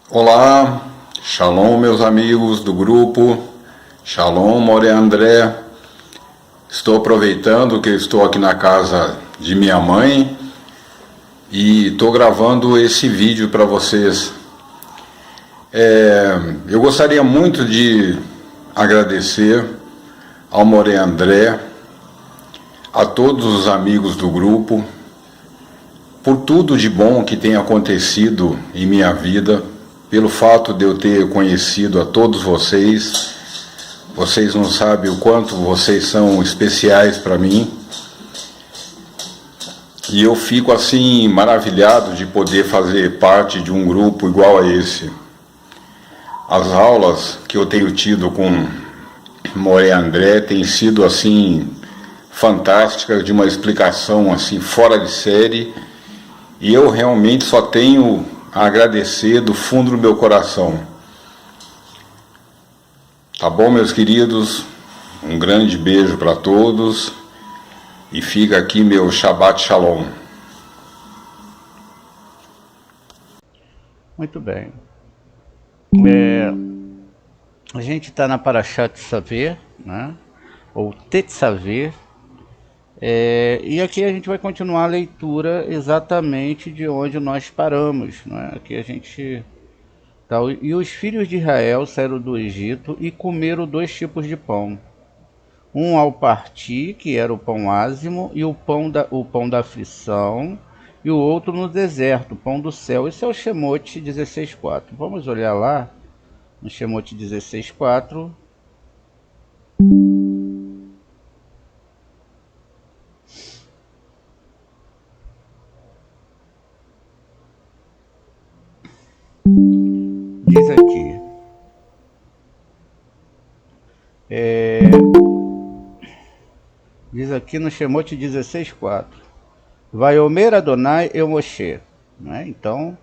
Olá, Shalom meus amigos do grupo, Shalom More André. Estou aproveitando que estou aqui na casa de minha mãe e estou gravando esse vídeo para vocês. Eu gostaria muito de agradecer ao More André, a todos os amigos do grupo, por tudo de bom que tem acontecido em minha vida, pelo fato de eu ter conhecido a todos vocês. Vocês não sabem o quanto vocês são especiais para mim. E eu fico assim maravilhado de poder fazer parte de um grupo igual a esse. As aulas que eu tenho tido com More André têm sido assim fantásticas, de uma explicação assim fora de série. E eu realmente só tenho a agradecer do fundo do meu coração. Tá bom, meus queridos? Um grande beijo para todos. E fica aqui meu Shabbat Shalom. Muito bem. A gente está na Parashat Saver, né? Ou Tetzaver. E aqui a gente vai continuar a leitura exatamente de onde nós paramos, né? Aqui a gente... Tá, e os filhos de Israel saíram do Egito e comeram 2 tipos de pão. Um ao partir, que era o pão ázimo, e o pão da aflição, e o outro no deserto, o pão do céu. Esse é o Shemote 16:4. Vamos olhar lá no Shemote 16:4. Diz aqui, diz aqui no Shemote 16:4. Vaiomer Adonai el Moshe, né? Então,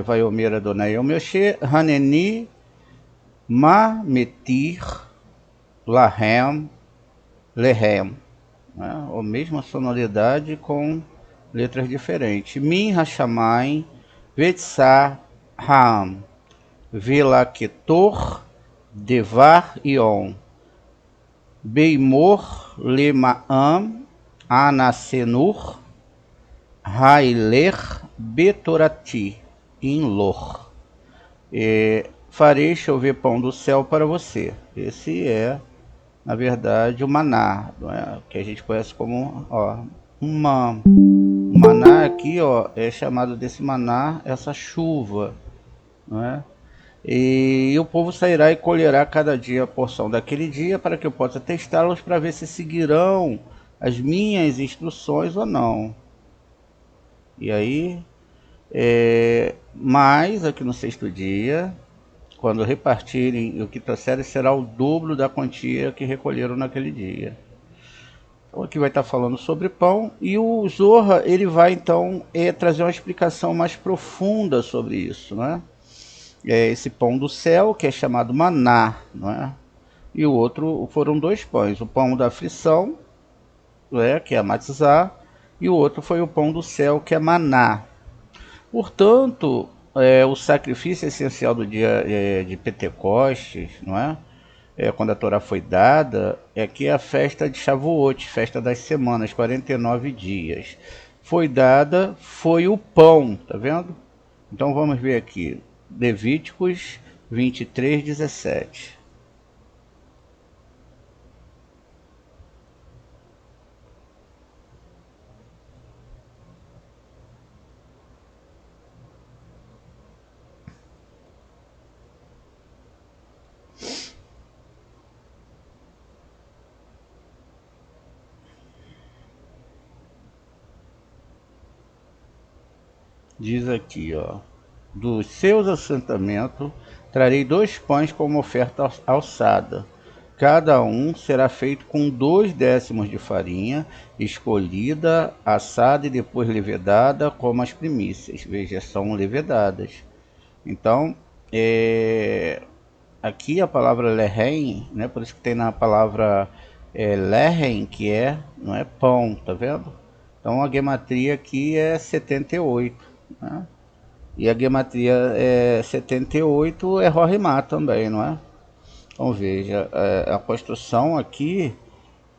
Vaiomer Adonai el Moshe, Haneni ma metir lahem lehem, né? A mesma sonoridade com letras diferentes. Min hashamayim vetzar ha'am velaketor devar ion beimor lemaam anasenur hailer betorati inlor. Farei chover pão do céu para você. Esse é, na verdade, o maná, não é? Que a gente conhece como, ó, o maná aqui, ó, é chamado desse maná, essa chuva, não é? E o povo sairá e colherá cada dia a porção daquele dia, para que eu possa testá-los para ver se seguirão as minhas instruções ou não. E aí, mas aqui no 6º dia, quando repartirem o que trouxerem, será o dobro da quantia que recolheram naquele dia. Então aqui vai estar falando sobre pão, e o Zohar, ele vai então trazer uma explicação mais profunda sobre isso, né? Esse pão do céu, que é chamado maná, não é? E o outro foram 2 pães, o pão da aflição, que é a matzah, e o outro foi o pão do céu, que é maná. Portanto, o sacrifício essencial do dia de Pentecostes, não é? Quando a Torá foi dada, que é a festa de Shavuot, festa das semanas, 49 dias. Foi dada, foi o pão, tá vendo? Então vamos ver aqui, Levíticos 23:17. Diz aqui, ó, dos seus assentamentos trarei 2 pães como oferta alçada. Cada um será feito com 2 décimos de farinha, escolhida, assada e depois levedada, como as primícias. Veja, são levedadas. Então, aqui a palavra lehem, né? Por isso que tem na palavra lehem, que não é pão, tá vendo? Então a gematria aqui é 78, né? E a gematria 78 é Rorimá também, não é? Então veja, a construção aqui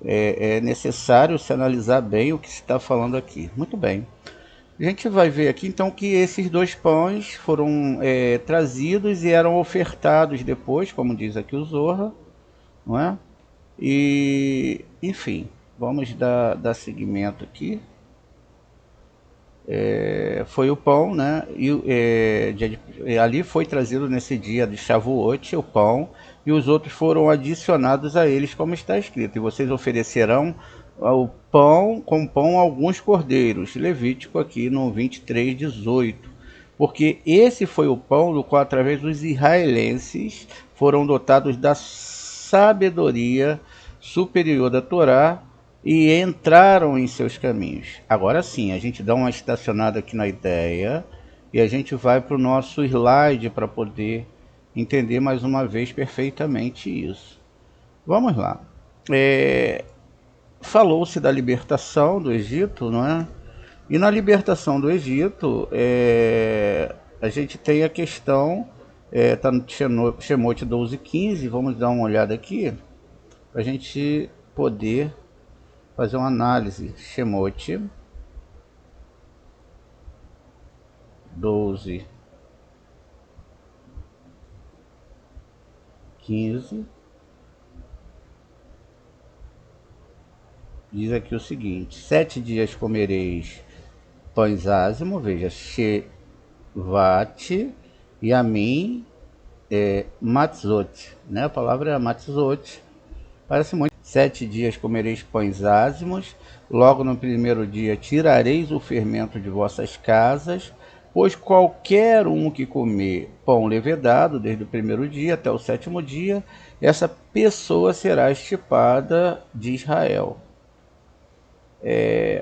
é necessário se analisar bem o que se está falando aqui. Muito bem. A gente vai ver aqui então que esses 2 pães foram trazidos e eram ofertados depois, como diz aqui o Zorra, não é? E, enfim, vamos dar seguimento aqui. Foi o pão, né? E ali foi trazido nesse dia de Shavuot o pão, e os outros foram adicionados a eles, como está escrito. E vocês oferecerão o pão com pão alguns cordeiros. Levítico aqui no 23:18. Porque esse foi o pão do qual, através dos israelenses, foram dotados da sabedoria superior da Torá e entraram em seus caminhos. Agora sim, a gente dá uma estacionada aqui na ideia e a gente vai para o nosso slide para poder entender mais uma vez perfeitamente isso. Vamos lá. Falou-se da libertação do Egito, não é? E na libertação do Egito, a gente tem a questão, está no Shemot 12:15, vamos dar uma olhada aqui, para a gente poder fazer uma análise. Shemot 12:15 diz aqui o seguinte: 7 dias comereis pães ázimos, veja, shevat, e a mim matzot, né? A palavra é matzot, parece muito. 7 dias comereis pães ázimos, logo no primeiro dia tirareis o fermento de vossas casas, pois qualquer um que comer pão levedado, desde o primeiro dia até o 7º dia, essa pessoa será extirpada de Israel.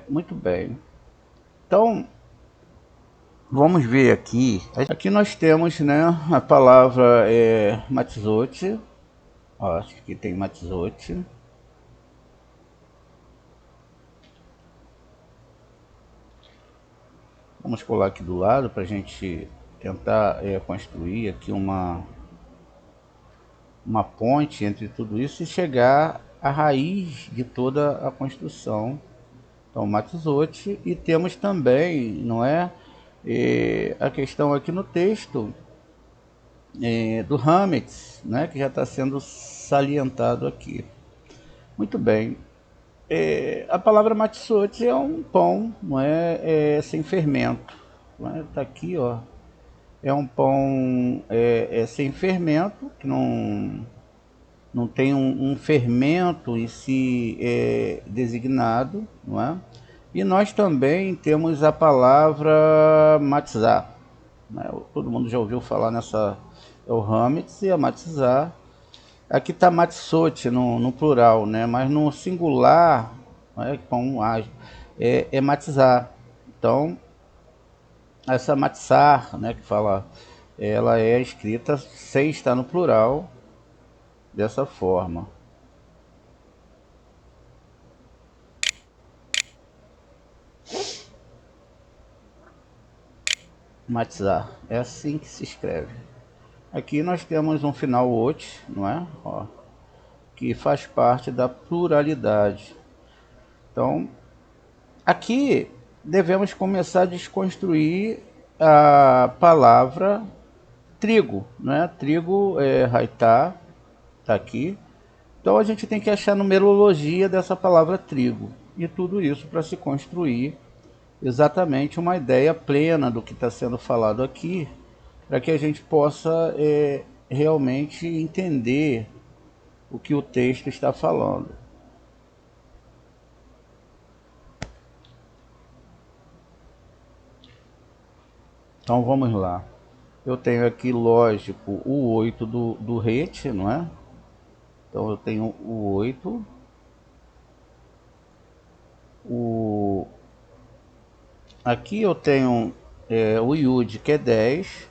Muito bem. Então, vamos ver aqui. Aqui nós temos, né, a palavra matzot. Ó, acho que tem matzot. Vamos colar aqui do lado para a gente tentar construir aqui uma ponte entre tudo isso e chegar à raiz de toda a construção. Então, matzot, e temos também, não é, a questão aqui no texto do Hametz, né, que já está sendo salientado aqui. Muito bem. A palavra matzot é um pão, não é, sem fermento. Está aqui, ó. É um pão sem fermento, que não tem um fermento em si designado, não é? E nós também temos a palavra matzah, né? Todo mundo já ouviu falar nessa, é o hametz e a matzah. Aqui está matzot no plural, né? Mas no singular, né, com é matzah. Então, essa matzah, né, que fala, ela é escrita sem estar no plural, dessa forma. Matzah, é assim que se escreve. Aqui nós temos um final ot, não é? Ó, que faz parte da pluralidade. Então, aqui devemos começar a desconstruir a palavra trigo, né? Trigo raitá, tá aqui. Então a gente tem que achar a numerologia dessa palavra trigo. E tudo isso para se construir exatamente uma ideia plena do que está sendo falado aqui, para que a gente possa realmente entender o que o texto está falando. Então vamos lá. Eu tenho aqui, lógico, o 8 do rete, não é? Então eu tenho o 8. Aqui eu tenho o Yud, que é 10.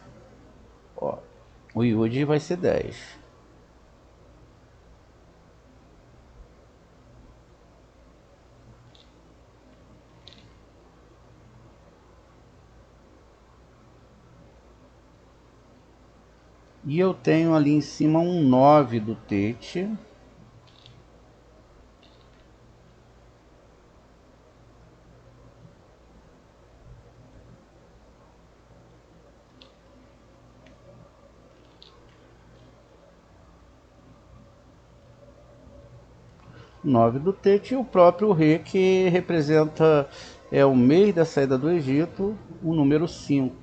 Ó, o Yud vai ser 10. E eu tenho ali em cima um 9 do Tete. Nove do Tete e o próprio Re, que representa o mês da saída do Egito, o número 5.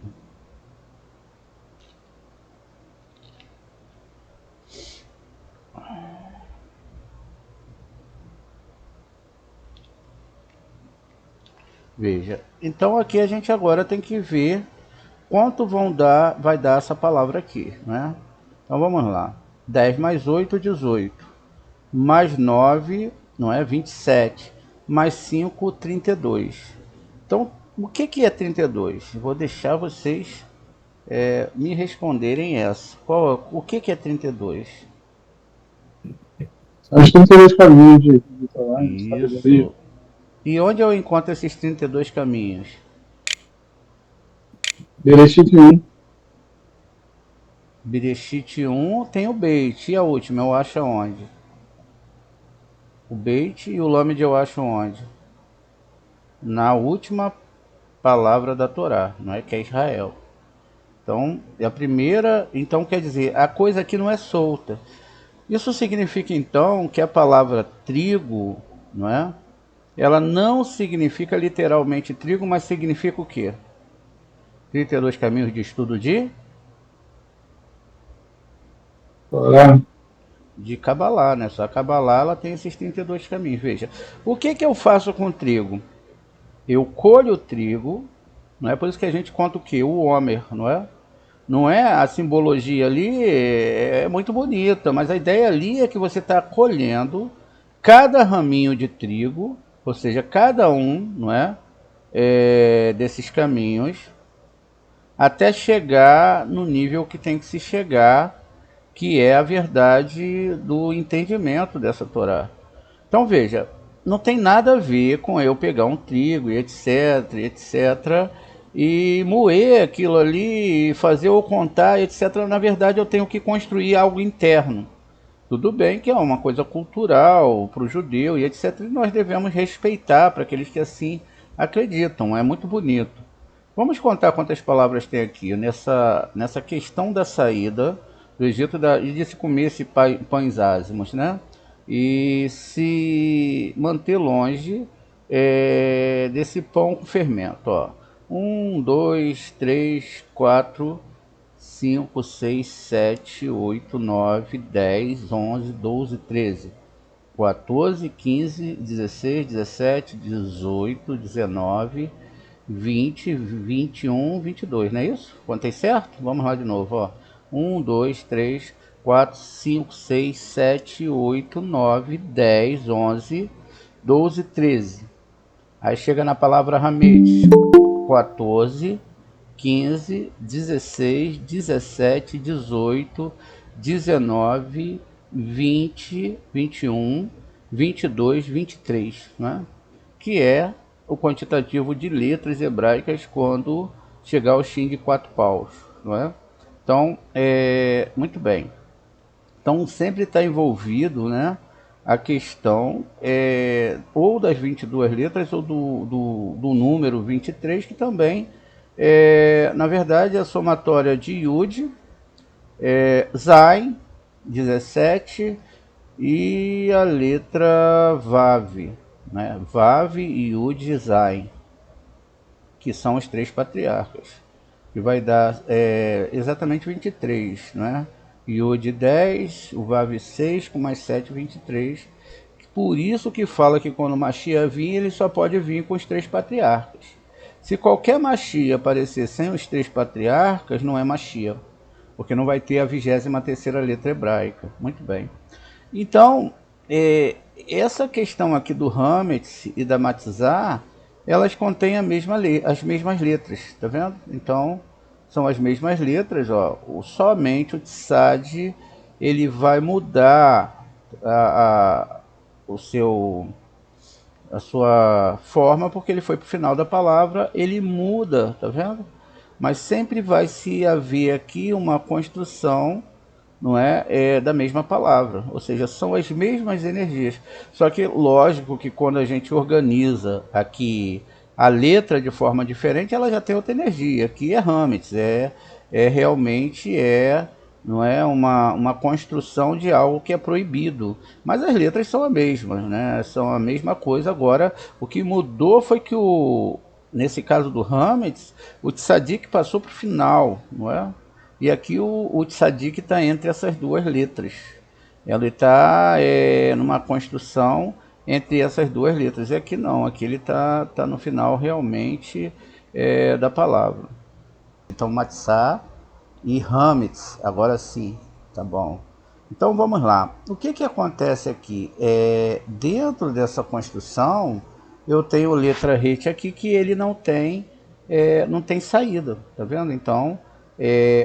Veja, então aqui a gente agora tem que ver quanto vai dar essa palavra aqui, né? Então vamos lá. 10 mais 8, 18. Mais 9, não é? 27. Mais 5, 32. Então, o que é 32? Vou deixar vocês me responderem essa. O que é 32? Acho que tem 32 caminhos de trabalho, de sabedoria. Isso. E onde eu encontro esses 32 caminhos? Bereshit 1. Bereshit 1 tem o Beit. E a última eu acho onde? O Beit e o Lamed eu acho onde? Na última palavra da Torá, não é? Que é Israel. Então, a primeira... Então, quer dizer, a coisa aqui não é solta. Isso significa, então, que a palavra trigo, não é? Ela não significa literalmente trigo, mas significa o quê? 32 caminhos de estudo Torá. de Kabbalah, né? Só a Kabbalah ela tem esses 32 caminhos. Veja, o que eu faço com o trigo? Eu colho o trigo, não é por isso que a gente conta o quê? O Homer, não é? Não é a simbologia ali, é muito bonita, mas a ideia ali é que você está colhendo cada raminho de trigo, ou seja, cada um, não é? Desses caminhos, até chegar no nível que tem que se chegar, que é a verdade do entendimento dessa Torá. Então veja, não tem nada a ver com eu pegar um trigo e etc, etc, e moer aquilo ali, e fazer ou contar, etc. Na verdade eu tenho que construir algo interno. Tudo bem que é uma coisa cultural para o judeu e etc. E nós devemos respeitar para aqueles que assim acreditam, é muito bonito. Vamos contar quantas palavras tem aqui nessa questão da saída do Egito e de se comer esse pães ázimos, né? E se manter longe desse pão com fermento. Ó. 1, 2, 3, 4, 5, 6, 7, 8, 9, 10, 11, 12, 13, 14, 15, 16, 17, 18, 19, 20, 21, 22, não é isso? Contei certo? Vamos lá de novo, ó. 1, 2, 3, 4, 5, 6, 7, 8, 9, 10, 11, 12, 13. Aí chega na palavra Hamed. 14, 15, 16, 17, 18, 19, 20, 21, 22, 23, né? Que é o quantitativo de letras hebraicas quando chegar ao Shin de 4 paus, não é? Então, muito bem. Então, sempre está envolvido, né, a questão ou das 22 letras ou do número 23, que também, na verdade, é a somatória de Yud, Zain, 17, e a letra Vav, né? Vav, Yud e Zain, que são os três patriarcas, que vai dar exatamente 23, né? Yud 10, o Vav 6, com mais 7, 23. Por isso que fala que quando o Mashiach vir, ele só pode vir com os três patriarcas. Se qualquer Machia aparecer sem os 3 patriarcas, não é Machia, porque não vai ter a 23ª letra hebraica. Muito bem. Então, essa questão aqui do Hametz e da Matzah, elas contêm as mesmas letras, tá vendo? Então, são as mesmas letras, ó. Somente o Tzad, ele vai mudar a sua forma, porque ele foi para o final da palavra, ele muda, tá vendo? Mas sempre vai se haver aqui uma construção, não é, da mesma palavra, ou seja, são as mesmas energias. Só que lógico que quando a gente organiza aqui a letra de forma diferente, ela já tem outra energia. Aqui é Hametz, realmente não é uma construção de algo que é proibido, mas as letras são as mesmas, né? São a mesma coisa. Agora, o que mudou foi que nesse caso do Hametz, o tzadik passou para o final, não é? E aqui o tzadik está entre essas duas letras. Ele está numa construção entre essas duas letras. E aqui não, aqui ele tá no final realmente da palavra. Então, Matzah e Hametz, agora sim, tá bom. Então vamos lá. O que acontece aqui? Dentro dessa construção, eu tenho letra Het aqui que ele não tem saída, tá vendo? Então,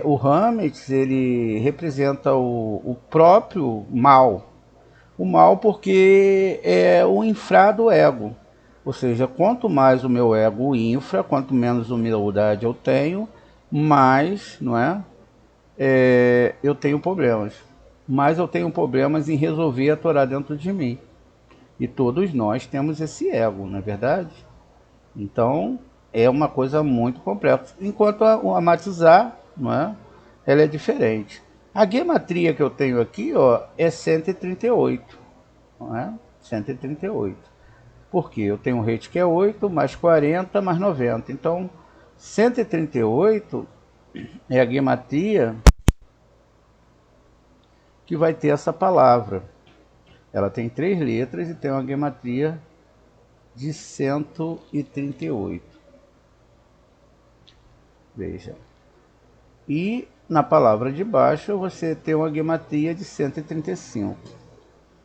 o Hametz, ele representa o próprio mal. O mal porque é o infra do ego. Ou seja, quanto mais o meu ego infra, quanto menos humildade eu tenho, mais, não é? Eu tenho problemas. Mas eu tenho problemas em resolver a Torá dentro de mim. E todos nós temos esse ego, não é verdade? Então, é uma coisa muito complexa. Enquanto a Matzah, não é? Ela é diferente. A gematria que eu tenho aqui, ó, é 138. Não é? 138. Por quê? Eu tenho um rate que é 8, mais 40, mais 90. Então, 138 é a gematria que vai ter essa palavra. Ela tem 3 letras e tem uma gematria de 138. Veja. E na palavra de baixo você tem uma gematria de 135.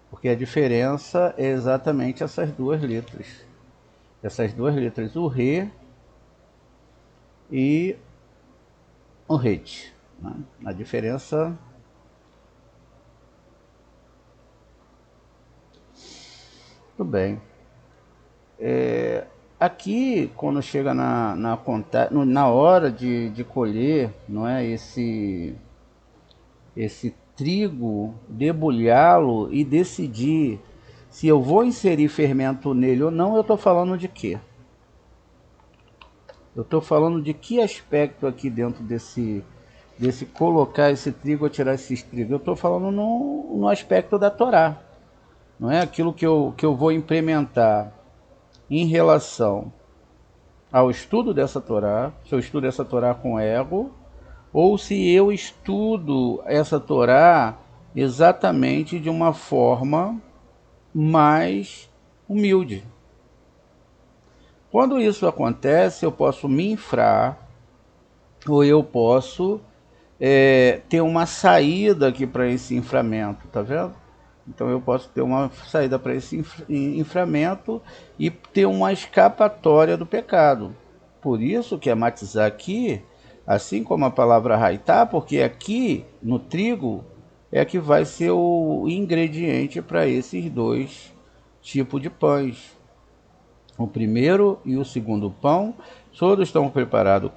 Porque a diferença é exatamente essas duas letras. Essas duas letras, o Re e o Het. Né? A diferença... Tudo bem. Aqui, quando chega na hora de colher, não é, esse trigo, debulhá-lo e decidir se eu vou inserir fermento nele ou não, eu estou falando de quê? Eu estou falando de que aspecto aqui dentro desse colocar esse trigo ou tirar esses trigos? Eu estou falando no aspecto da Torá. Não é aquilo que eu vou implementar em relação ao estudo dessa Torá, se eu estudo essa Torá com ego, ou se eu estudo essa Torá exatamente de uma forma mais humilde. Quando isso acontece, eu posso me infrar, ou eu posso ter uma saída aqui para esse inframento, tá vendo? Então eu posso ter uma saída para esse inframento e ter uma escapatória do pecado. Por isso que a Matzah aqui, assim como a palavra Haitá, porque aqui no trigo é que vai ser o ingrediente para esses dois tipos de pães. O primeiro e o segundo pão, todos estão preparados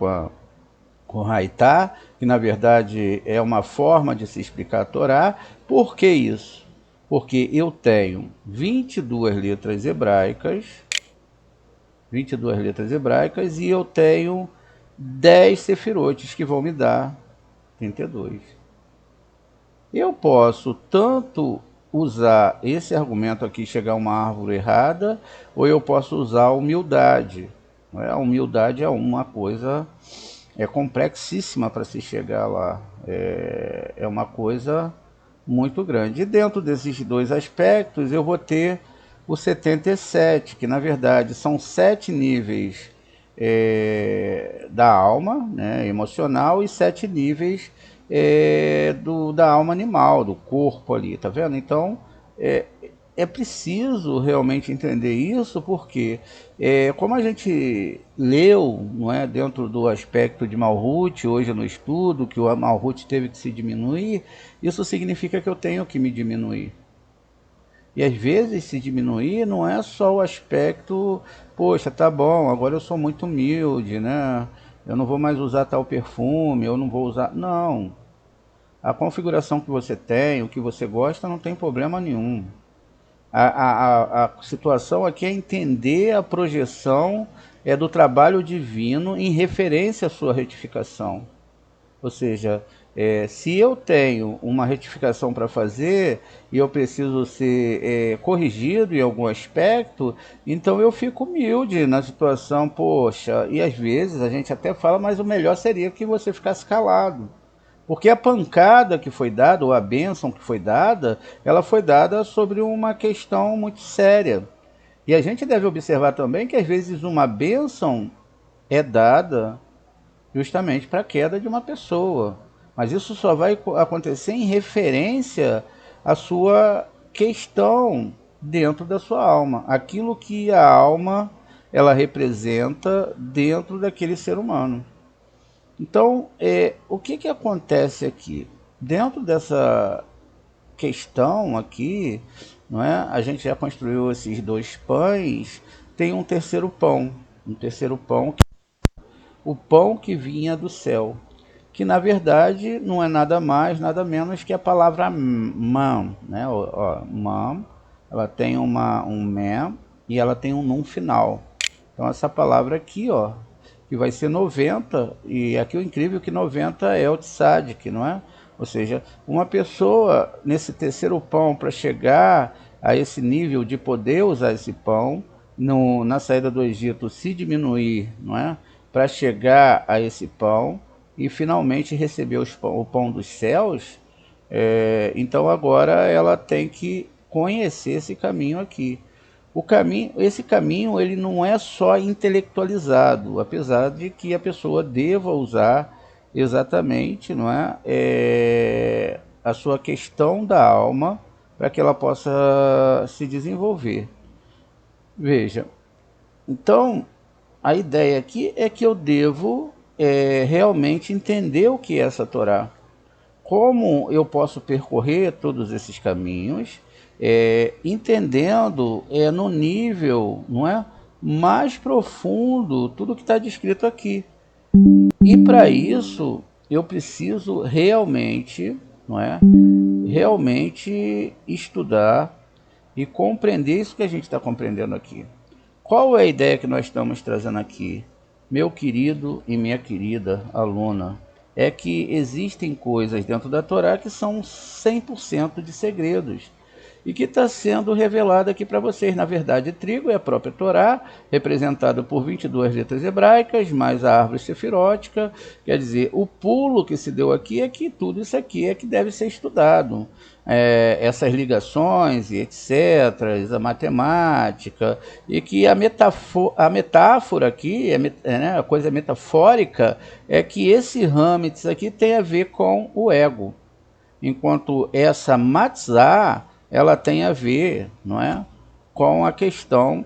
com Haitá, que na verdade é uma forma de se explicar a Torá. Por que isso? Porque eu tenho 22 letras hebraicas, e eu tenho 10 sefirotes que vão me dar 32. Eu posso tanto usar esse argumento aqui, chegar a uma árvore errada, ou eu posso usar a humildade. A humildade é uma coisa complexíssima para se chegar lá. É uma coisa muito grande. E dentro desses dois aspectos eu vou ter o 77, que na verdade são 7 níveis da alma, né, emocional, e 7 níveis da alma animal, do corpo ali, tá vendo? Então, é, é preciso realmente entender isso, porque como a gente leu, não é, dentro do aspecto de Malhut, hoje no estudo, que o Malhut teve que se diminuir, isso significa que eu tenho que me diminuir. E às vezes se diminuir não é só o aspecto, poxa, tá bom, agora eu sou muito humilde, né? Eu não vou mais usar tal perfume, eu não vou usar. Não. A configuração que você tem, o que você gosta, não tem problema nenhum. A situação aqui é entender a projeção do trabalho divino em referência à sua retificação. Ou seja, se eu tenho uma retificação para fazer e eu preciso ser corrigido em algum aspecto, então eu fico humilde na situação, poxa, e às vezes a gente até fala, mas o melhor seria que você ficasse calado. Porque a pancada que foi dada, ou a bênção que foi dada, ela foi dada sobre uma questão muito séria. E a gente deve observar também que às vezes uma bênção é dada justamente para a queda de uma pessoa. Mas isso só vai acontecer em referência à sua questão dentro da sua alma, aquilo que a alma ela representa dentro daquele ser humano. Então, o que acontece aqui? Dentro dessa questão aqui, não é? A gente já construiu esses 2 pães, tem um terceiro pão, o pão que vinha do céu, que na verdade não é nada mais, nada menos que a palavra mam, né? Mam, ela tem um mem e ela tem um num final. Então essa palavra aqui, ó, que vai ser 90, e aqui o incrível é que 90 é o tzadik, não é? Ou seja, uma pessoa nesse terceiro pão, para chegar a esse nível de poder usar esse pão, na saída do Egito se diminuir, não é? Para chegar a esse pão e finalmente receber o pão dos céus, então agora ela tem que conhecer esse caminho aqui. Esse caminho ele não é só intelectualizado, apesar de que a pessoa deva usar exatamente, não é, a sua questão da alma para que ela possa se desenvolver. Veja, então a ideia aqui é que eu devo realmente entender o que é essa Torá. Como eu posso percorrer todos esses caminhos, entendendo no nível, não é, mais profundo tudo que está descrito aqui. E para isso eu preciso realmente, não é, realmente estudar e compreender isso que a gente está compreendendo aqui. Qual é a ideia que nós estamos trazendo aqui, meu querido e minha querida aluna? É que existem coisas dentro da Torá que são 100% de segredos e que está sendo revelado aqui para vocês. Na verdade, trigo é a própria Torá, representada por 22 letras hebraicas, mais a árvore sefirótica. Quer dizer, o pulo que se deu aqui é que tudo isso aqui é que deve ser estudado. Essas ligações e etc., a matemática, e que a metáfora aqui, né, a coisa metafórica, é que esse Hametz aqui tem a ver com o ego, enquanto essa matzah, ela tem a ver, não é, com a questão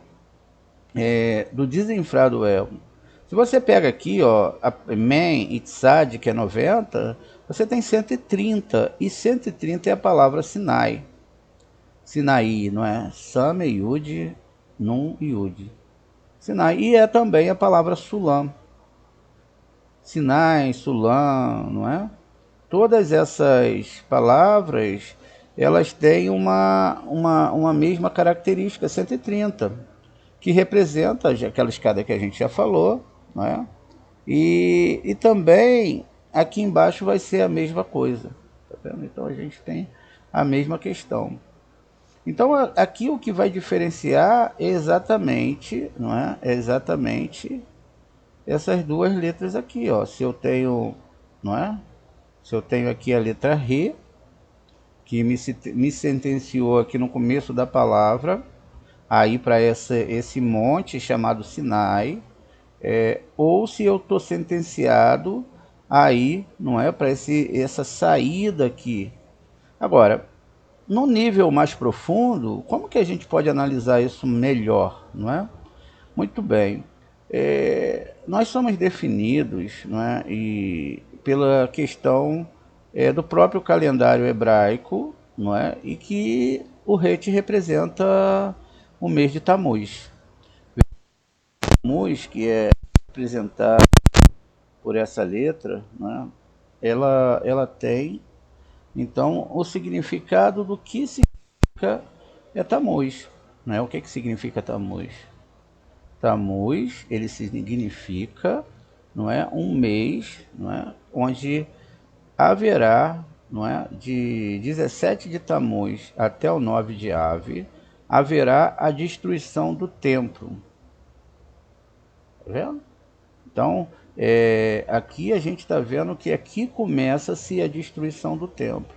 do desenfrar do ego. Se você pega aqui, ó, a Men e Tzad, que é 90, você tem 130, e 130 é a palavra Sinai. Sinai, não é? Sam, Yud, Nun, Yud. Sinai, e é também a palavra Sulam. Sinai, Sulam, não é? Todas essas palavras, elas têm uma mesma característica, 130, que representa aquela escada que a gente já falou, não é? E também aqui embaixo vai ser a mesma coisa, tá vendo? Então a gente tem a mesma questão. Então aqui o que vai diferenciar é exatamente, não é? É exatamente essas 2 letras aqui, ó. Se eu tenho, não é? Se eu tenho aqui a letra Re, que me sentenciou aqui no começo da palavra, aí para esse monte chamado Sinai, ou se eu estou sentenciado aí, não é, para essa saída aqui. Agora, no nível mais profundo, como que a gente pode analisar isso melhor, não é? Muito bem. Nós somos definidos, não é, e pela questão do próprio calendário hebraico, não é, e que o Het representa o mês de Tammuz. Tammuz, que é representado por essa letra, né, ela tem, então, o significado do que significa Tammuz. Né? O que significa Tammuz? Tammuz, ele significa, não é, um mês, não é, onde haverá, não é, de 17 de Tammuz até o 9 de Ave, haverá a destruição do templo. Tá vendo? Então, aqui a gente está vendo que aqui começa-se a destruição do templo.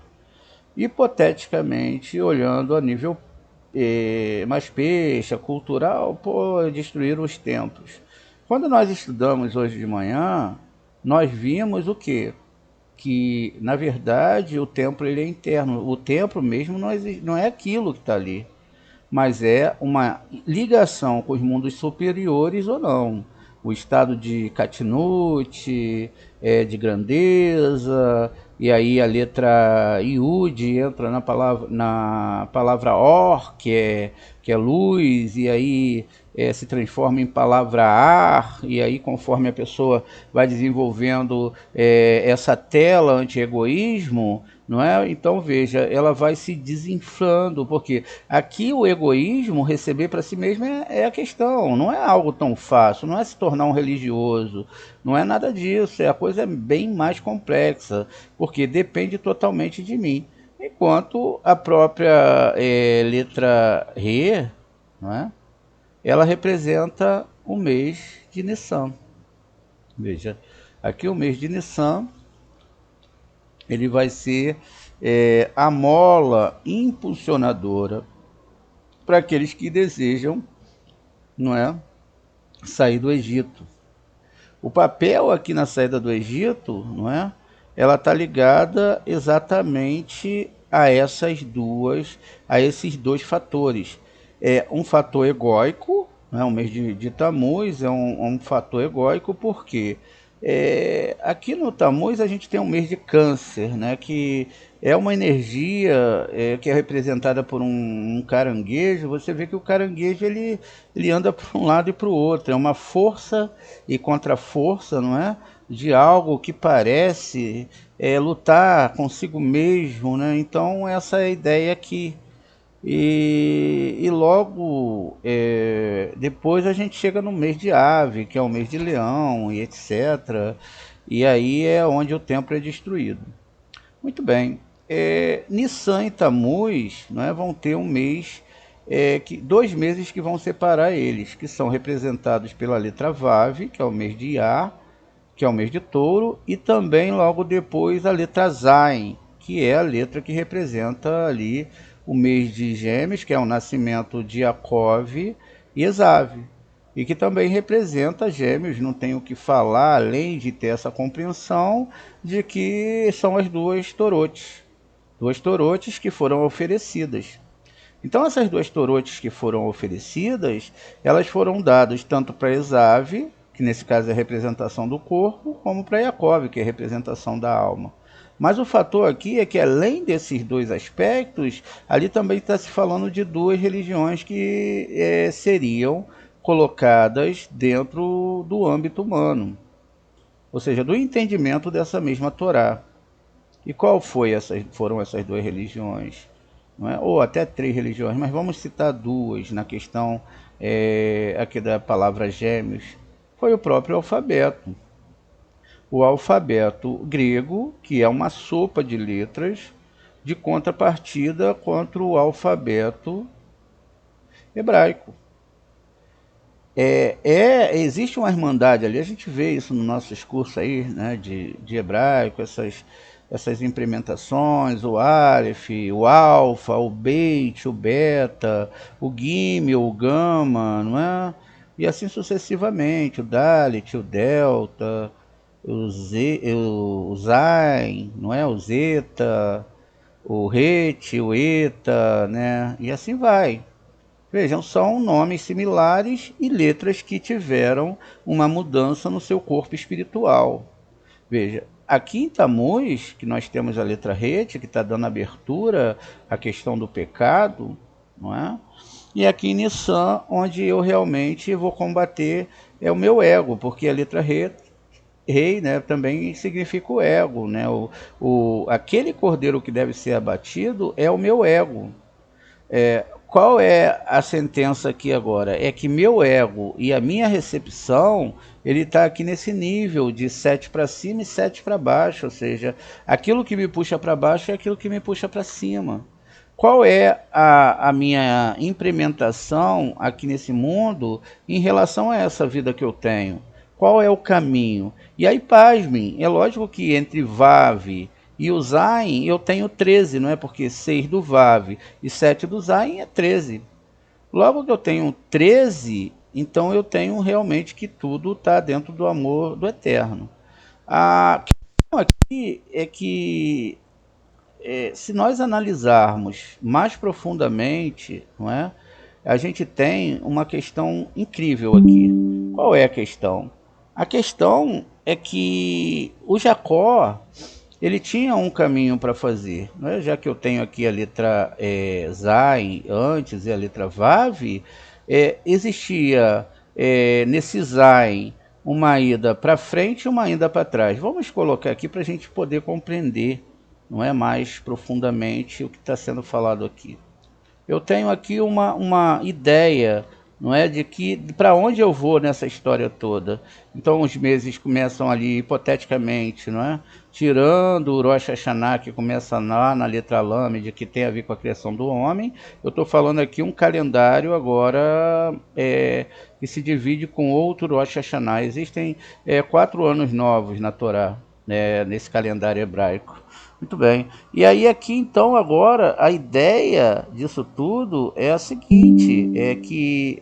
Hipoteticamente, olhando a nível mais peixe, cultural, destruir os templos. Quando nós estudamos hoje de manhã, nós vimos o quê? Que, na verdade, o templo ele é interno. O templo mesmo não é aquilo que está ali, mas é uma ligação com os mundos superiores ou não. O estado de Katinut, de grandeza, e aí a letra Yud entra na palavra Or, que é luz, e aí se transforma em palavra Ar, e aí conforme a pessoa vai desenvolvendo essa tela anti-egoísmo, não é? Então veja, ela vai se desinflando, porque aqui o egoísmo, receber para si mesmo é a questão, não é algo tão fácil, não é se tornar um religioso, não é nada disso, a coisa é bem mais complexa, porque depende totalmente de mim. Enquanto a própria letra Re, não é? Ela representa o mês de Nissan. Veja, aqui o mês de Nissan, ele vai ser a mola impulsionadora para aqueles que desejam, não é, sair do Egito. O papel aqui na saída do Egito, não é, ela está ligada exatamente a esses dois fatores. É um fator egóico, né, o mês de Tammuz é um fator egóico, porque aqui no Tammuz a gente tem um mês de Câncer, né, que é uma energia que é representada por um caranguejo. Você vê que o caranguejo ele anda para um lado e para o outro, é uma força e contra-força, não é? De algo que parece lutar consigo mesmo, né? Então essa é a ideia aqui. E logo depois a gente chega no mês de Ave, que é o mês de Leão e etc. E aí é onde o templo é destruído. Muito bem. Nissan e Tammuz, né, vão ter um mês, 2 meses que vão separar eles, que são representados pela letra Vav, que é o mês de Iar, que é o mês de Touro, e também logo depois a letra Zain, que é a letra que representa ali o mês de Gêmeos, que é o nascimento de Jacov e Esav, e que também representa Gêmeos. Não tenho o que falar, além de ter essa compreensão de que são as duas torotes que foram oferecidas. Então essas duas torotes que foram oferecidas, elas foram dadas tanto para Esav, que nesse caso é a representação do corpo, como para Jacov, que é a representação da alma. Mas o fator aqui é que, além desses dois aspectos, ali também está se falando de duas religiões que seriam colocadas dentro do âmbito humano, ou seja, do entendimento dessa mesma Torá. E qual foram essas duas religiões? Não é? Ou até 3 religiões, mas vamos citar 2 na questão aqui da palavra gêmeos. Foi o próprio alfabeto. O alfabeto grego, que é uma sopa de letras, de contrapartida contra o alfabeto hebraico. Existe uma irmandade ali, a gente vê isso nos nossos cursos aí, né, de hebraico, essas implementações, o Aleph, o Alfa, o Beit, o Beta, o Gimel, o Gama, não é? e assim sucessivamente, o Dalet, o Delta, o Zain, não é? O Zeta, o Het, o Eta, né? E assim vai. Vejam, são nomes similares e letras que tiveram uma mudança no seu corpo espiritual. Veja, aqui em Tammuz, que nós temos a letra Het, que está dando abertura à questão do pecado, não é? E aqui em Nissan, onde eu realmente vou combater o meu ego, porque a letra Rei, né, também significa o ego, né? Aquele cordeiro que deve ser abatido é o meu ego. Qual é a sentença aqui agora? É que meu ego e a minha recepção, ele está aqui nesse nível de 7 para cima e 7 para baixo, ou seja, aquilo que me puxa para baixo é aquilo que me puxa para cima. Qual é a minha implementação aqui nesse mundo em relação a essa vida que eu tenho? Qual é o caminho? E aí, pasmem, é lógico que entre Vav e o Zain eu tenho 13, não é? Porque 6 do Vav e 7 do Zain é 13. Logo que eu tenho 13, então eu tenho realmente que tudo está dentro do amor do Eterno. A questão aqui é que se nós analisarmos mais profundamente, não é? A gente tem uma questão incrível aqui. Qual é a questão? A questão é que o Jacó, ele tinha um caminho para fazer, não é? Já que eu tenho aqui a letra Zain antes e a letra Vav, existia nesse Zain uma ida para frente e uma ida para trás. Vamos colocar aqui para a gente poder compreender, não é, mais profundamente o que está sendo falado aqui. Eu tenho aqui uma ideia, não é, de que para onde eu vou nessa história toda. Então os meses começam ali hipoteticamente, não é? Tirando o Rosh Hashanah, que começa lá na letra Lamed, que tem a ver com a criação do homem, eu estou falando aqui um calendário agora que se divide com outro Rosh Hashanah. Existem 4 anos novos na Torá, nesse calendário hebraico. Muito bem. E aí aqui então agora a ideia disso tudo é a seguinte, é que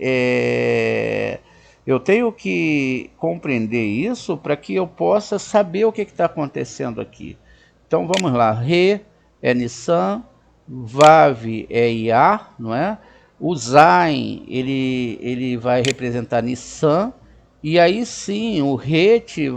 eu tenho que compreender isso para que eu possa saber o que está acontecendo aqui. Então vamos lá, Re é Nissan, Vav é Iyar, não é? O Zain, ele vai representar Nissan, e aí sim o Het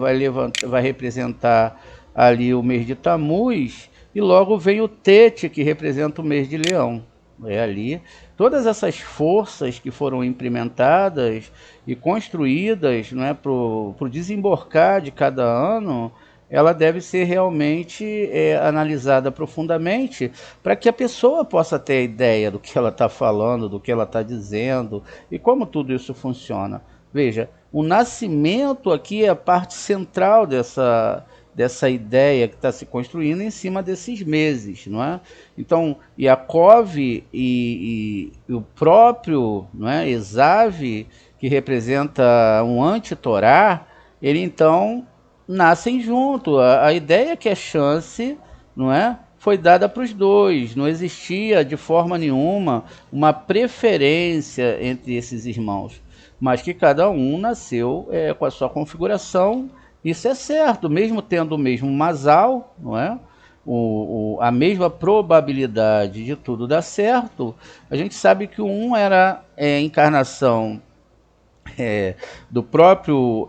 vai representar ali o mês de Tammuz, e logo vem o Tete, que representa o mês de Leão. Ali todas essas forças que foram implementadas e construídas, não é, para o desembarcar de cada ano, ela deve ser realmente analisada profundamente para que a pessoa possa ter a ideia do que ela está falando, do que ela está dizendo e como tudo isso funciona. Veja, o nascimento aqui é a parte central dessa ideia que está se construindo em cima desses meses, não é? Então, Yaakov e o próprio, não é, Esav, que representa um anti-Torá, ele então nascem junto. A ideia é que a chance, não é, foi dada para os dois, não existia de forma nenhuma uma preferência entre esses irmãos, mas que cada um nasceu com a sua configuração. Isso é certo, mesmo tendo o mesmo masal, não é? A mesma probabilidade de tudo dar certo, a gente sabe que um era encarnação do próprio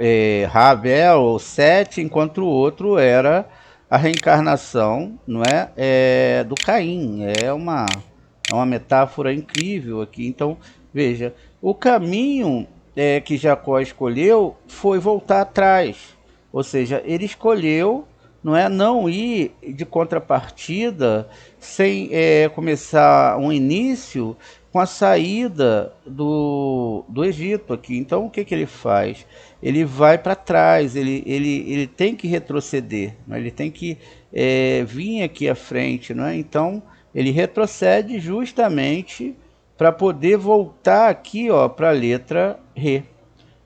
Ravel, ou Sete, enquanto o outro era a reencarnação, não é, do Caim. É uma metáfora incrível aqui. Então, veja, o caminho que Jacó escolheu foi voltar atrás. Ou seja, ele escolheu, não ir de contrapartida sem começar um início com a saída do Egito aqui. Então o que ele faz? Ele vai para trás, ele tem que retroceder, não é? Ele tem que vir aqui à frente. Não é? Então ele retrocede justamente para poder voltar aqui para a letra Re,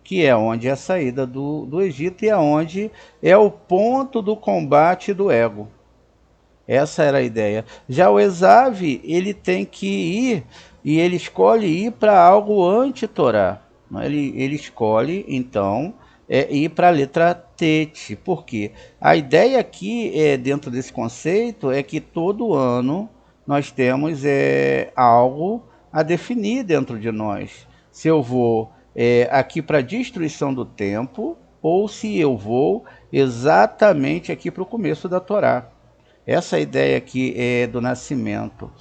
que é onde é a saída do Egito e é onde é o ponto do combate do ego. Essa era a ideia. Já o Esav, ele tem que ir, e ele escolhe ir para algo anti-Torá. Não é? Ele escolhe, então, ir para a letra Tet. Por quê? A ideia aqui, dentro desse conceito, é que todo ano nós temos algo a definir dentro de nós. Se eu vou aqui para a destruição do tempo, ou se eu vou exatamente aqui para o começo da Torá. Essa ideia aqui é do nascimento.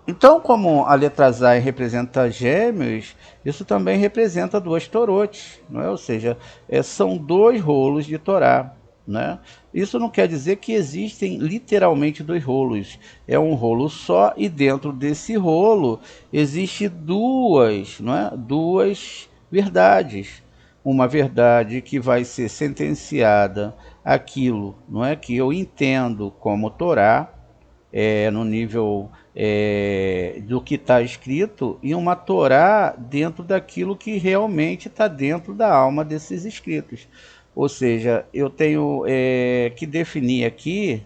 Então, como a letra Zay representa gêmeos, isso também representa duas torotes, não é? Ou seja, são dois rolos de Torá. Né? Isso não quer dizer que existem literalmente dois rolos. É um rolo só e dentro desse rolo existe não é? Duas verdades. Uma verdade que vai ser sentenciada aquilo, não é, que eu entendo como Torá, no nível do que está escrito, e uma Torá dentro daquilo que realmente está dentro da alma desses escritos. Ou seja, eu tenho que definir aqui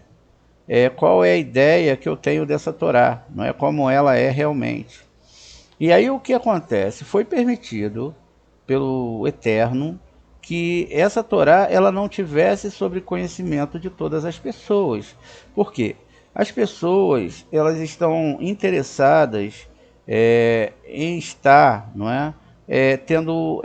qual é a ideia que eu tenho dessa Torá, não é, como ela é realmente. E aí o que acontece? Foi permitido pelo Eterno que essa Torá ela não tivesse sobre conhecimento de todas as pessoas. Por quê? As pessoas elas estão interessadas em estar, não é, tendo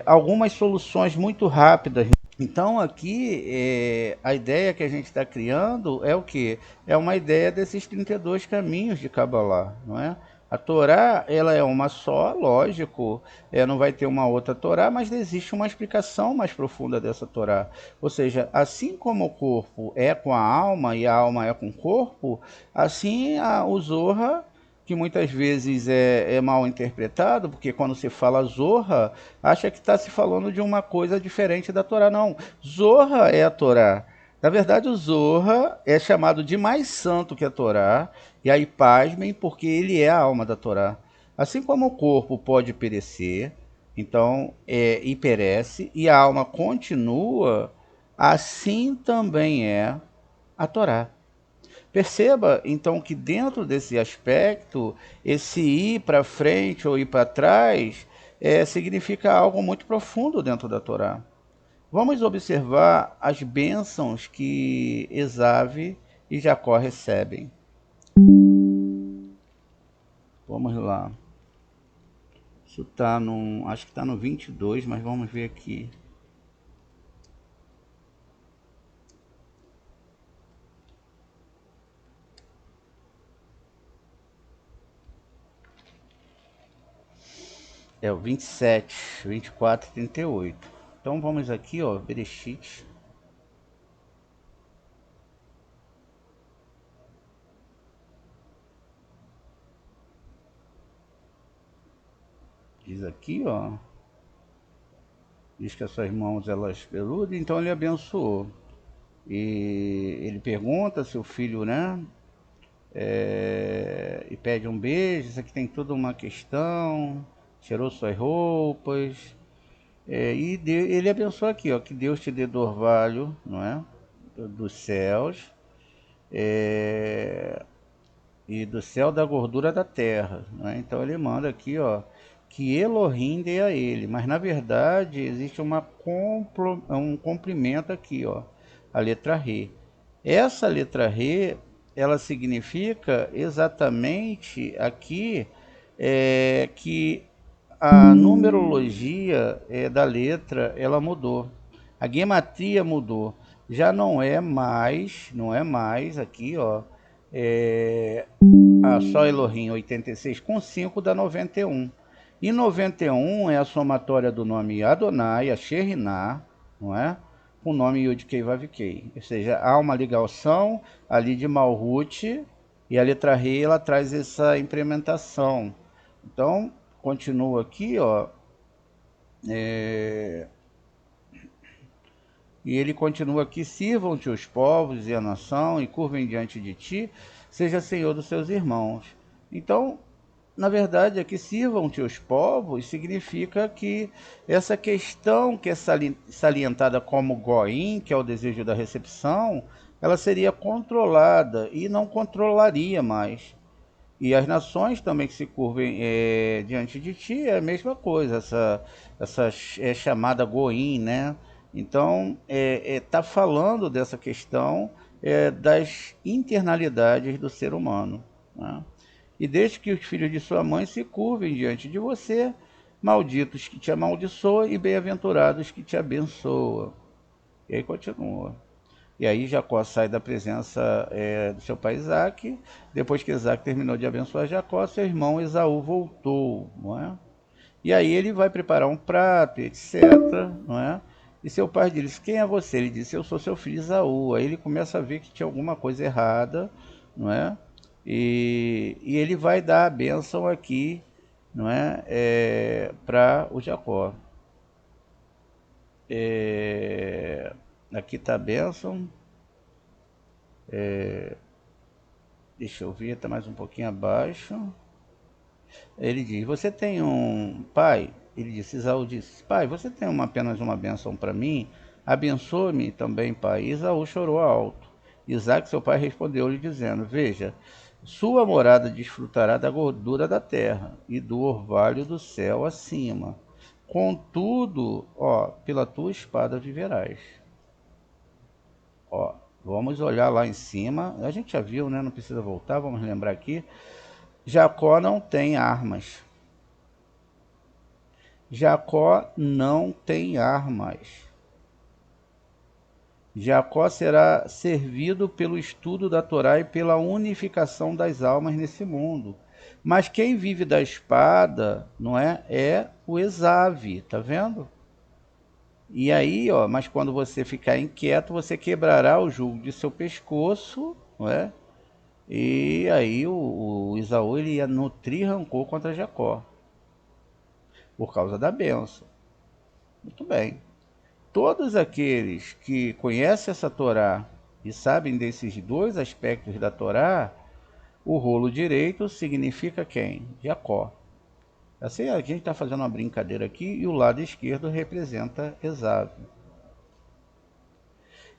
algumas soluções muito rápidas. Então aqui a ideia que a gente está criando é o que? É uma ideia desses 32 caminhos de Kabbalah, não é? A Torá, ela é uma só, lógico, não vai ter uma outra Torá, mas existe uma explicação mais profunda dessa Torá. Ou seja, assim como o corpo é com a alma e a alma é com o corpo, assim o Zohar, que muitas vezes é mal interpretado, porque quando se fala Zohar, acha que está se falando de uma coisa diferente da Torá. Não, Zohar é a Torá. Na verdade, o Zohar é chamado de mais santo que a Torá, e aí pasmem, porque ele é a alma da Torá. Assim como o corpo pode perecer, então e perece, e a alma continua, assim também é a Torá. Perceba, então, que dentro desse aspecto, esse ir para frente ou ir para trás significa algo muito profundo dentro da Torá. Vamos observar as bênçãos que Esav e Jacó recebem. Vamos lá. Isso está no, acho que está no 22, mas vamos ver aqui. É o 27, 24 e 38. Então vamos aqui, ó, Bereshit. Diz aqui, ó. Diz que as suas mãos elas peludas, então ele abençoou. E ele pergunta se o filho, né? E pede um beijo. Isso aqui tem toda uma questão. Tirou suas roupas. Ele abençoa aqui, ó, que Deus te dê do orvalho, não é? Dos céus. E do céu da gordura da terra, né? Então ele manda aqui, ó, que Elohim dê a ele, mas na verdade existe um complemento aqui, ó, a letra Re. Essa letra Re, ela significa exatamente aqui que a numerologia da letra ela mudou, a gematria mudou, já não é mais aqui, ó, só Elohim 86 com 5 dá 91. E 91 é a somatória do nome Adonai, a Sheriná, não é? Com o nome Yud-Kei Vav-Kei. Ou seja, há uma ligação ali de Malhut e a letra Rei ela traz essa implementação. Então, continua aqui, ó. E ele continua aqui: sirvam-te os povos e a nação, e curvem diante de ti, seja senhor dos seus irmãos. Então, na verdade, aqui sirvam-te os povos significa que essa questão que é salientada como goim, que é o desejo da recepção, ela seria controlada e não controlaria mais. E as nações também que se curvem diante de ti é a mesma coisa, essa chamada Goim, né? Então, está falando dessa questão das internalidades do ser humano, né? E desde que os filhos de sua mãe se curvem diante de você, malditos que te amaldiçoam e bem-aventurados que te abençoam. E aí continua. E aí Jacó sai da presença do seu pai Isaac. Depois que Isaac terminou de abençoar Jacó, seu irmão Esaú voltou, não é? E aí ele vai preparar um prato, etc, não é? E seu pai diz, quem é você? Ele disse, eu sou seu filho Esaú. Aí ele começa a ver que tinha alguma coisa errada, não é? E ele vai dar a bênção aqui, não é? Para o Jacó. Aqui está a bênção. Deixa eu ver, está mais um pouquinho abaixo. Ele diz, você tem um pai? Ele disse, Esaú disse, pai, você tem apenas uma bênção para mim? Abençoe-me também, pai. E Esaú chorou alto. Isaac, seu pai, respondeu-lhe dizendo, veja, sua morada desfrutará da gordura da terra e do orvalho do céu acima. Contudo, pela tua espada viverás. Vamos olhar lá em cima. A gente já viu, né? Não precisa voltar, vamos lembrar aqui. Jacó não tem armas. Jacó não tem armas. Jacó será servido pelo estudo da Torá e pela unificação das almas nesse mundo. Mas quem vive da espada, não é? É o Esav, tá vendo? E aí, mas quando você ficar inquieto, você quebrará o jugo de seu pescoço, não é? E aí o Esaú ele ia nutrir rancor contra Jacó, por causa da bênção. Muito bem. Todos aqueles que conhecem essa Torá e sabem desses dois aspectos da Torá, o rolo direito significa quem? Jacó. Assim, a gente está fazendo uma brincadeira aqui e o lado esquerdo representa Esaú.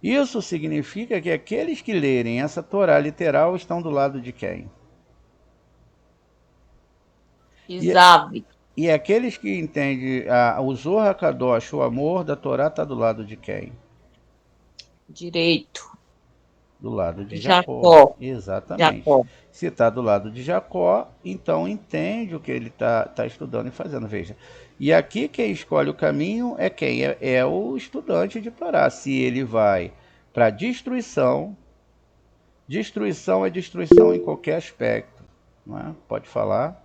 Isso significa que aqueles que lerem essa Torá literal estão do lado de quem? Esaú. E aqueles que entendem o Zohar HaKadosh, o amor da Torá, está do lado de quem? Direito. Do lado de Jacó. Exatamente. Jacó. Se está do lado de Jacó, então entende o que ele está estudando e fazendo. Veja. E aqui quem escolhe o caminho é quem? É o estudante de Torá. Se ele vai para destruição, destruição é destruição em qualquer aspecto. Não é? Pode falar.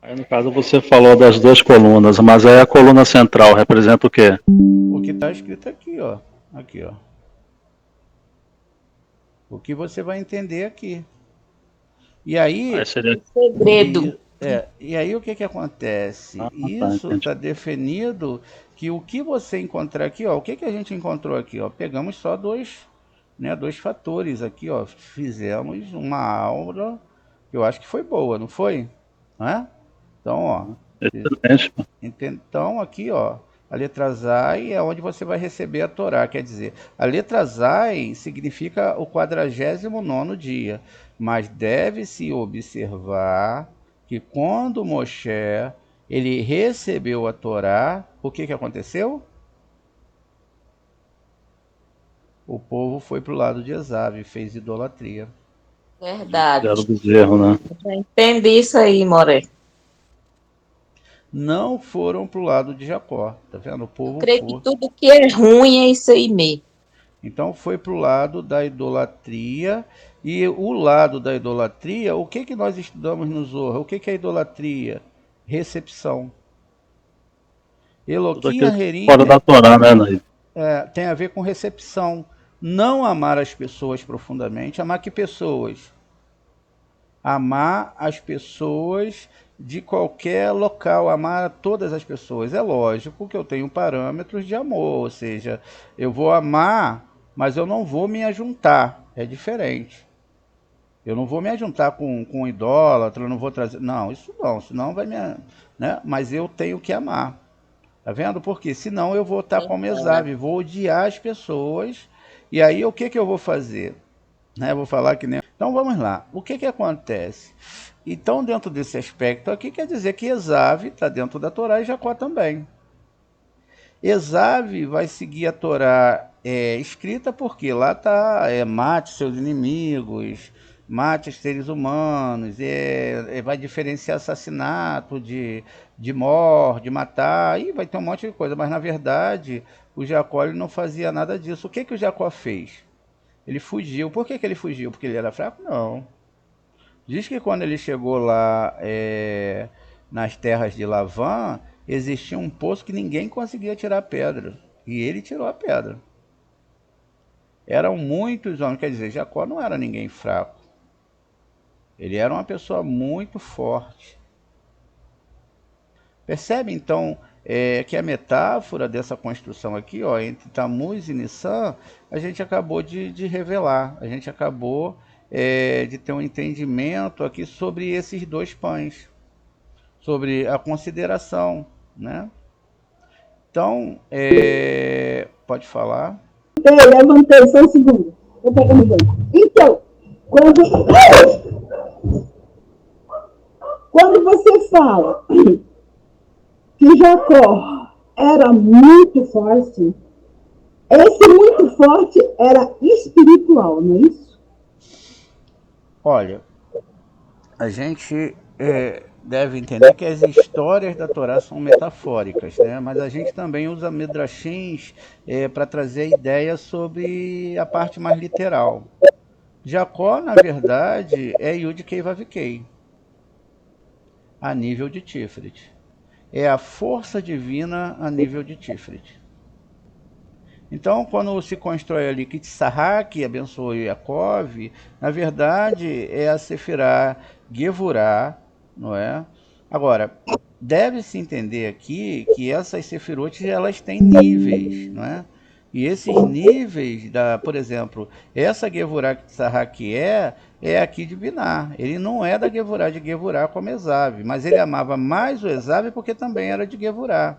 Aí, no caso, você falou das duas colunas, mas aí a coluna central representa o quê? O que está escrito aqui, ó. Aqui, ó. O que você vai entender aqui. E aí... seria... segredo. E aí o que acontece? Isso está definido que o que você encontrar aqui, ó, o que a gente encontrou aqui, ó? Pegamos só dois fatores aqui, ó. Fizemos uma aula que eu acho que foi boa, não foi? Não é? Então, ó. Excelente. Então, aqui, ó, a letra Zai é onde você vai receber a Torá. Quer dizer, a letra Zai significa o 49º dia. Mas deve-se observar que quando Moshe ele recebeu a Torá, o que aconteceu? O povo foi para o lado de Esaú e fez idolatria. Verdade. Era o bezerro, né? Já entendi isso aí, Moré. Não foram para o lado de Jacó, tá vendo? O povo creio que tudo que é ruim é isso aí mesmo. Então foi para o lado da idolatria. E o lado da idolatria, o que nós estudamos no Zohar? O que é idolatria? Recepção. Eloquim Aherim fora da Torá, né, Naí? Tem a ver com recepção. Não amar as pessoas profundamente. Amar que pessoas? Amar as pessoas de qualquer local, amar todas as pessoas. É lógico que eu tenho parâmetros de amor, ou seja, eu vou amar, mas eu não vou me ajuntar. É diferente. Eu não vou me ajuntar com um idólatra, eu não vou trazer... Não, isso não, senão vai me... Né? Mas eu tenho que amar. Tá vendo? Porque senão eu vou estar como Esaú, vou odiar as pessoas. E aí o que eu vou fazer? né? Vou falar que nem... Então vamos lá. O que acontece? Então, dentro desse aspecto aqui, quer dizer que Esav está dentro da Torá e Jacó também. Esav vai seguir a Torá escrita porque lá está mate seus inimigos, mate os seres humanos, vai diferenciar assassinato de morte, de matar, e vai ter um monte de coisa. Mas, na verdade, o Jacó ele não fazia nada disso. O que o Jacó fez? Ele fugiu. Por que ele fugiu? Porque ele era fraco? Não. Diz que quando ele chegou lá nas terras de Lavã, existia um poço que ninguém conseguia tirar pedra. E ele tirou a pedra. Eram muitos homens, quer dizer, Jacó não era ninguém fraco. Ele era uma pessoa muito forte. Percebe então que a metáfora dessa construção aqui, ó, entre Tamuz e Nissan, a gente acabou de revelar. A gente acabou de ter um entendimento aqui sobre esses dois pães, sobre a consideração, né? Então, pode falar. Eu levantei, só um segundo. Eu pegando banho. Então, quando você fala que Jacó era muito forte, esse muito forte era espiritual, não é isso? Olha, a gente deve entender que as histórias da Torá são metafóricas, né? Mas a gente também usa midrashins para trazer ideias sobre a parte mais literal. Jacó, na verdade, é Yud-Kei Vav-Kei, a nível de Tiferet. É a força divina a nível de Tiferet. Então, quando se constrói ali que Tsahá, que abençoou Yaakov, na verdade é a Sefirá Gevurá, não é? Agora, deve-se entender aqui que essas Sefirot, elas têm níveis, não é? E esses níveis, por exemplo, essa Gevurá que Tsahá que é aqui de Biná. Ele não é da Gevurá de Gevurá como Esav, mas ele amava mais o Esav porque também era de Gevurá.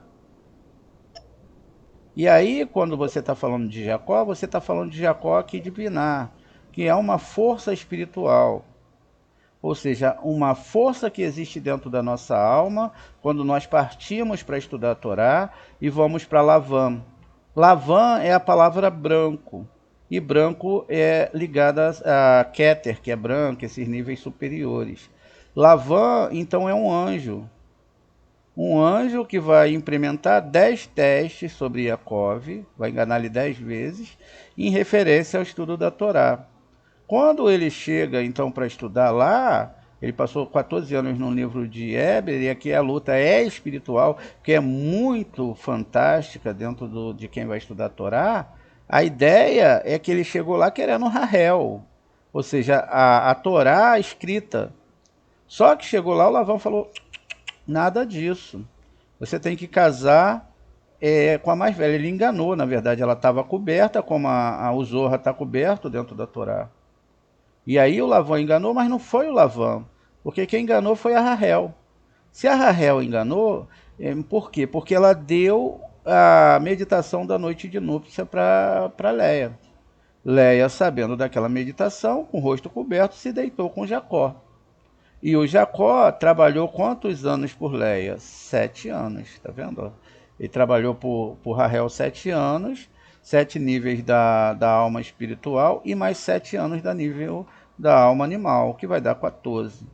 E aí, quando você está falando de Jacó, você está falando de Jacó aqui de Biná, que é uma força espiritual. Ou seja, uma força que existe dentro da nossa alma, quando nós partimos para estudar a Torá e vamos para Lavã. Lavã é a palavra branco, e branco é ligada a Keter, que é branco, esses níveis superiores. Lavã, então, é um anjo. Um anjo que vai implementar 10 testes sobre Yaakov, vai enganar-lhe 10 vezes, em referência ao estudo da Torá. Quando ele chega, então, para estudar lá, ele passou 14 anos no livro de Éber, e aqui a luta é espiritual, que é muito fantástica dentro de quem vai estudar a Torá. A ideia é que ele chegou lá querendo Rahel, ou seja, a Torá escrita. Só que chegou lá, o Lavão falou... Nada disso. Você tem que casar com a mais velha. Ele enganou, na verdade. Ela estava coberta, como o Zorra está coberto dentro da Torá. E aí o Lavão enganou, mas não foi o Lavão. Porque quem enganou foi a Rahel. Se a Rahel enganou, por quê? Porque ela deu a meditação da noite de núpcia para Leia. Leia, sabendo daquela meditação, com o rosto coberto, se deitou com Jacó. E o Jacó trabalhou quantos anos por Leia? 7 anos, tá vendo? Ele trabalhou por Rahel 7 anos, 7 níveis da alma espiritual e mais 7 anos da nível da alma animal, que vai dar 14.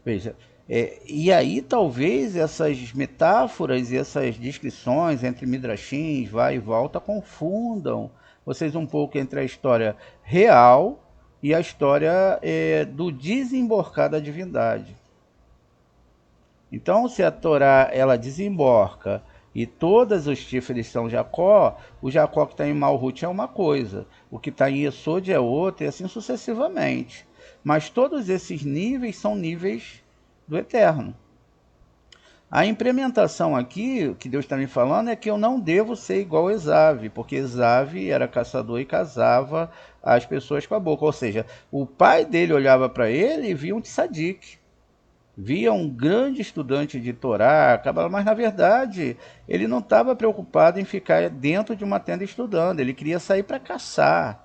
Veja, e aí talvez essas metáforas e essas descrições entre midrashins, vai e volta, confundam vocês um pouco entre a história real e a história do desemborcar da divindade. Então, se a Torá ela desemborca e todas os chifres são Jacó, o Jacó que está em Malhut é uma coisa, o que está em Yesod é outra, e assim sucessivamente. Mas todos esses níveis são níveis do Eterno. A implementação aqui, que Deus está me falando, é que eu não devo ser igual a Esav, porque Esav era caçador e casava as pessoas com a boca. Ou seja, o pai dele olhava para ele e via um tzadik, via um grande estudante de Torá, mas na verdade ele não estava preocupado em ficar dentro de uma tenda estudando, ele queria sair para caçar.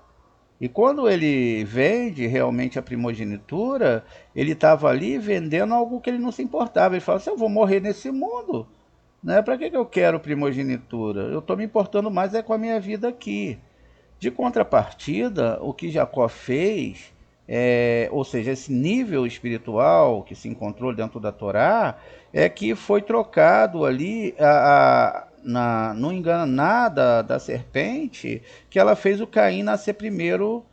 E quando ele vende realmente a primogenitura, ele estava ali vendendo algo que ele não se importava. Ele fala assim, eu vou morrer nesse mundo, né? Para que eu quero primogenitura? Eu estou me importando mais com a minha vida aqui. De contrapartida, o que Jacó fez, ou seja, esse nível espiritual que se encontrou dentro da Torá, é que foi trocado ali no enganar da serpente, que ela fez o Caim nascer primeiro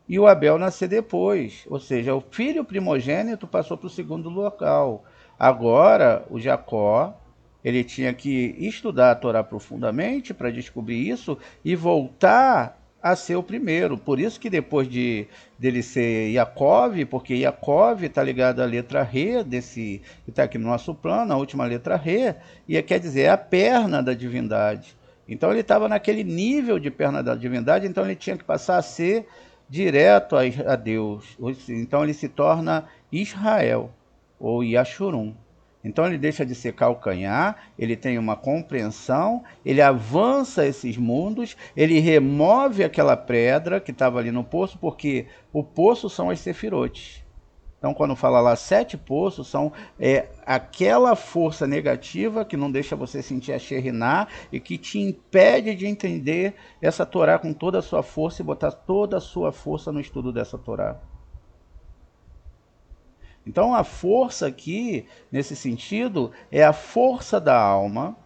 e o Abel nascer depois. Ou seja, o filho primogênito passou para o segundo local. Agora, o Jacó, ele tinha que estudar a Torá profundamente para descobrir isso e voltar a ser o primeiro. Por isso que depois dele ser Yaakov, porque Yaakov está ligado à letra Re, que está aqui no nosso plano, a última letra Re, e quer dizer, é a perna da divindade. Então ele estava naquele nível de perna da divindade, então ele tinha que passar a ser direto a Deus. Então ele se torna Israel, ou Yashurum. Então ele deixa de ser calcanhar, ele tem uma compreensão, ele avança esses mundos, ele remove aquela pedra que estava ali no poço, porque o poço são as sefirotes. Então quando fala lá 7 poços, são aquela força negativa que não deixa você sentir a Shekhinah e que te impede de entender essa Torá com toda a sua força e botar toda a sua força no estudo dessa Torá. Então a força aqui, nesse sentido, é a força da alma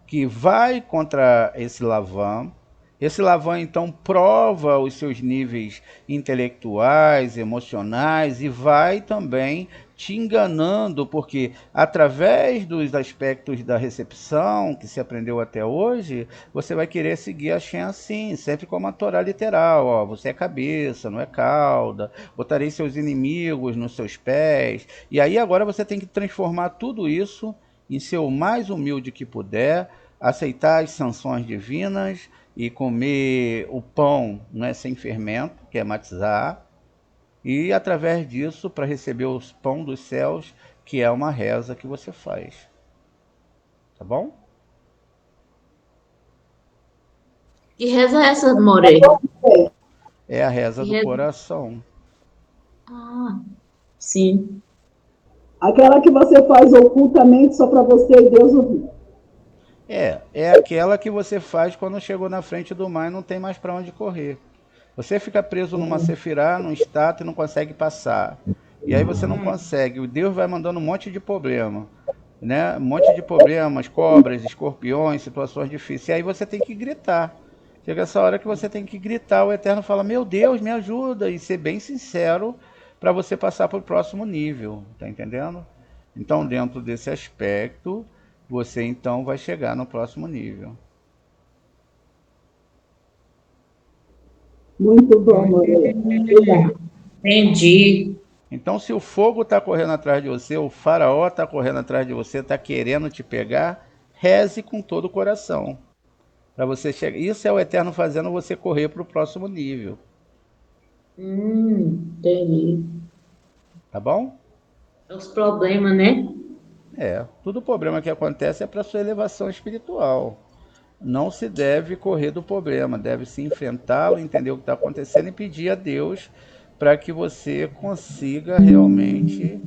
que vai contra esse Lavan. Esse Lavan, então, prova os seus níveis intelectuais, emocionais e vai também te enganando, porque através dos aspectos da recepção que se aprendeu até hoje, você vai querer seguir a Shem assim, sempre como a Torá literal. Ó, você é cabeça, não é cauda, botarei seus inimigos nos seus pés. E aí agora você tem que transformar tudo isso em ser o mais humilde que puder, aceitar as sanções divinas e comer o pão, né, sem fermento, que é matzah, e através disso para receber o pão dos céus, que é uma reza que você faz. Tá bom? Que reza é essa, More? É a reza Que do reza? coração. Ah, sim. Aquela que você faz ocultamente só para você e Deus ouvir. É aquela que você faz quando chegou na frente do mar e não tem mais para onde correr. Você fica preso numa sefirá, num status e não consegue passar. E aí você não consegue. O Deus vai mandando um monte de problema, né? Um monte de problemas, cobras, escorpiões, situações difíceis. E aí você tem que gritar. Chega essa hora que você tem que gritar, o Eterno fala, meu Deus, me ajuda. E ser bem sincero para você passar para o próximo nível. Tá entendendo? Então, dentro desse aspecto, você então vai chegar no próximo nível. Muito bom, Moreira. Entendi. Então, se o fogo está correndo atrás de você, o faraó está correndo atrás de você, está querendo te pegar, reze com todo o coração. Para você chegar. Isso é o Eterno fazendo você correr para o próximo nível. Entendi. Tá bom? Os problemas, né? Todo problema que acontece é para sua elevação espiritual. Não se deve correr do problema, deve se enfrentá-lo, entender o que está acontecendo e pedir a Deus para que você consiga realmente